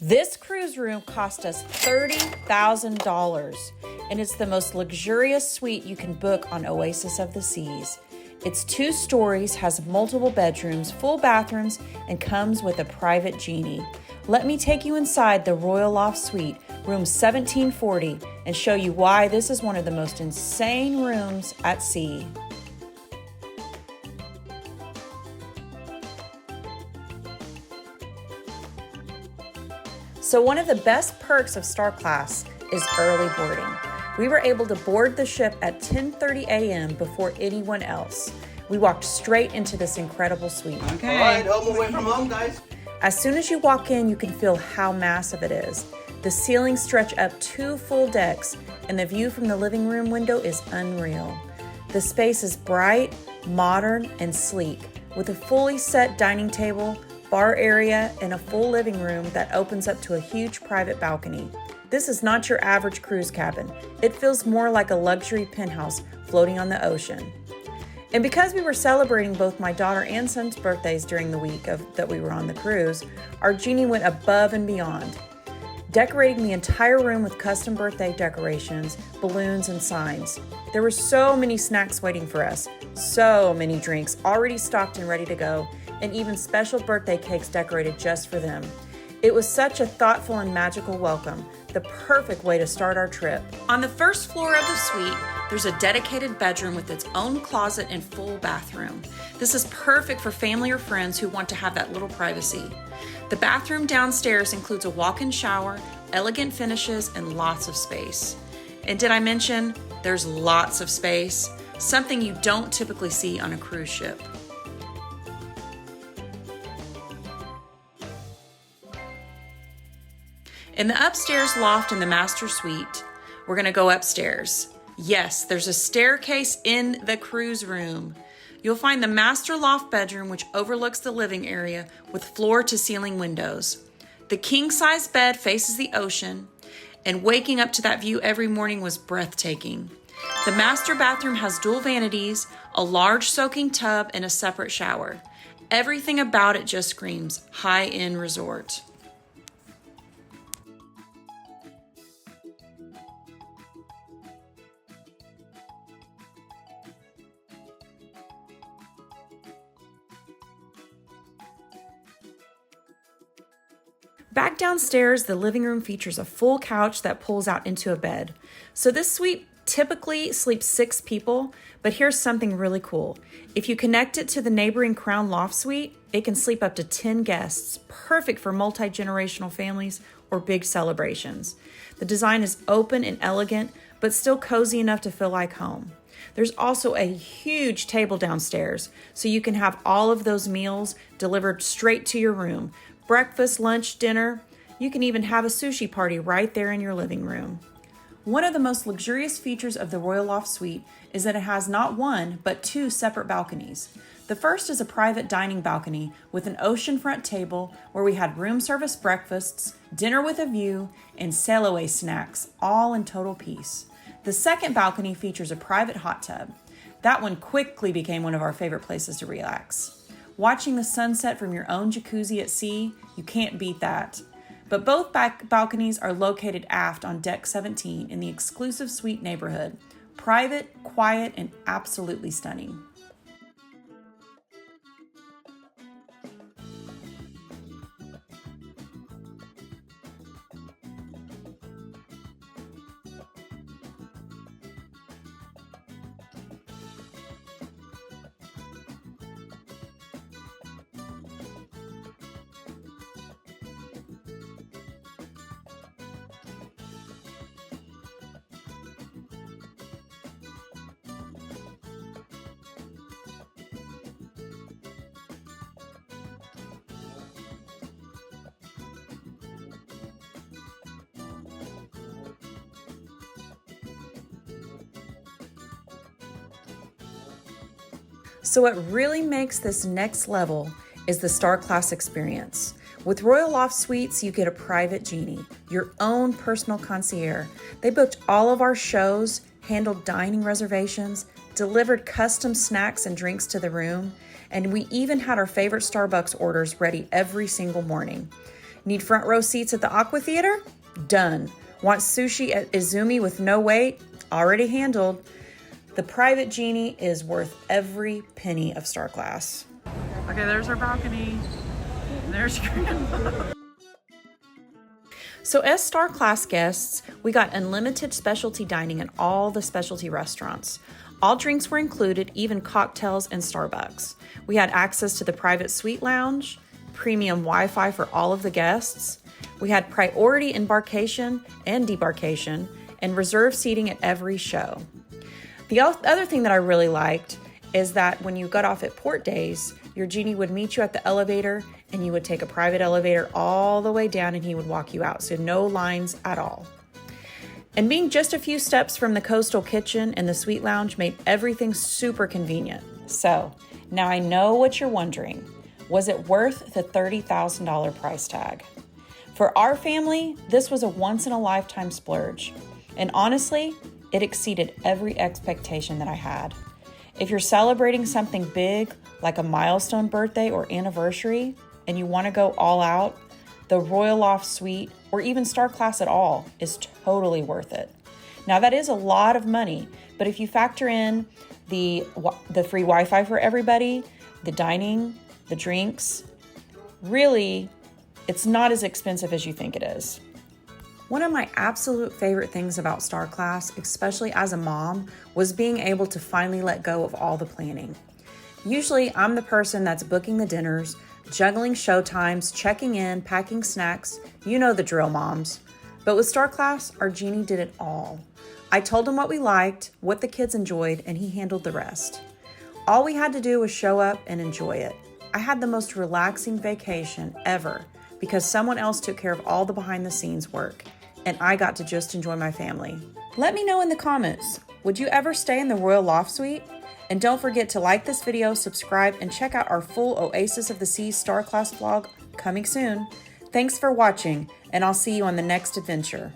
This cruise room cost us $30,000, and it's the most luxurious suite you can book on Oasis of the Seas. It's 2 stories, has multiple bedrooms, full bathrooms, and comes with a private genie. Let me take you inside the Royal Loft Suite, room 1740, and show you why this is one of the most insane rooms at sea. So one of the best perks of Star Class is early boarding. We were able to board the ship at 10:30 a.m. before anyone else. We walked straight into this incredible suite. Okay. All right, home away from home, guys. As soon as you walk in, you can feel how massive it is. The ceilings stretch up 2 full decks, and the view from the living room window is unreal. The space is bright, modern, and sleek, with a fully set dining table, bar area, and a full living room that opens up to a huge private balcony. This is not your average cruise cabin. It feels more like a luxury penthouse floating on the ocean. And because we were celebrating both my daughter and son's birthdays during the week that we were on the cruise, our genie went above and beyond, decorating the entire room with custom birthday decorations, balloons, and signs. There were so many snacks waiting for us, so many drinks already stocked and ready to go, and even special birthday cakes decorated just for them. It was such a thoughtful and magical welcome, the perfect way to start our trip. On the first floor of the suite, there's a dedicated bedroom with its own closet and full bathroom. This is perfect for family or friends who want to have that little privacy. The bathroom downstairs includes a walk-in shower, elegant finishes, and lots of space. And did I mention there's lots of space? Something you don't typically see on a cruise ship. In the upstairs loft in the master suite, we're gonna go upstairs. Yes, there's a staircase in the cruise room. You'll find the master loft bedroom, which overlooks the living area with floor-to-ceiling windows. The king-size bed faces the ocean, and waking up to that view every morning was breathtaking. The master bathroom has dual vanities, a large soaking tub, and a separate shower. Everything about it just screams high-end resort. Back downstairs, the living room features a full couch that pulls out into a bed. So this suite typically sleeps 6 people, but here's something really cool. If you connect it to the neighboring Crown Loft Suite, it can sleep up to 10 guests, perfect for multi-generational families or big celebrations. The design is open and elegant, but still cozy enough to feel like home. There's also a huge table downstairs, so you can have all of those meals delivered straight to your room. Breakfast, lunch, dinner. You can even have a sushi party right there in your living room. One of the most luxurious features of the Royal Loft Suite is that it has not 1, but 2 separate balconies. The first is a private dining balcony with an oceanfront table where we had room service breakfasts, dinner with a view, and sail away snacks, all in total peace. The second balcony features a private hot tub. That one quickly became one of our favorite places to relax. Watching the sunset from your own jacuzzi at sea, you can't beat that. But both balconies are located aft on deck 17 in the exclusive suite neighborhood. Private, quiet, and absolutely stunning. So what really makes this next level is the Star Class experience. With Royal Loft Suites, you get a private genie, your own personal concierge. They booked all of our shows, handled dining reservations, delivered custom snacks and drinks to the room, and we even had our favorite Starbucks orders ready every single morning. Need front row seats at the Aqua Theater? Done. Want sushi at Izumi with no wait? Already handled. The private Genie is worth every penny of Star Class. Okay, there's our balcony. There's So as Star Class guests, we got unlimited specialty dining in all the specialty restaurants. All drinks were included, even cocktails and Starbucks. We had access to the private suite lounge, premium Wi-Fi for all of the guests. We had priority embarkation and debarkation, and reserved seating at every show. The other thing that I really liked is that when you got off at port days, your Genie would meet you at the elevator and you would take a private elevator all the way down and he would walk you out. So no lines at all. And being just a few steps from the coastal kitchen and the suite lounge made everything super convenient. So now I know what you're wondering. Was it worth the $30,000 price tag? For our family, this was a once-in-a-lifetime splurge. And honestly, it exceeded every expectation that I had. If you're celebrating something big, like a milestone birthday or anniversary, and you want to go all out, the Royal Loft Suite, or even Star Class at all, is totally worth it. Now that is a lot of money, but if you factor in the free Wi-Fi for everybody, the dining, the drinks, really, it's not as expensive as you think it is. One of my absolute favorite things about Star Class, especially as a mom, was being able to finally let go of all the planning. Usually, I'm the person that's booking the dinners, juggling show times, checking in, packing snacks. You know the drill, moms. But with Star Class, our Genie did it all. I told him what we liked, what the kids enjoyed, and he handled the rest. All we had to do was show up and enjoy it. I had the most relaxing vacation ever because someone else took care of all the behind-the-scenes work, and I got to just enjoy my family. Let me know in the comments, would you ever stay in the Royal Loft Suite? And don't forget to like this video, subscribe, and check out our full Oasis of the Seas Star Class vlog coming soon. Thanks for watching, and I'll see you on the next adventure.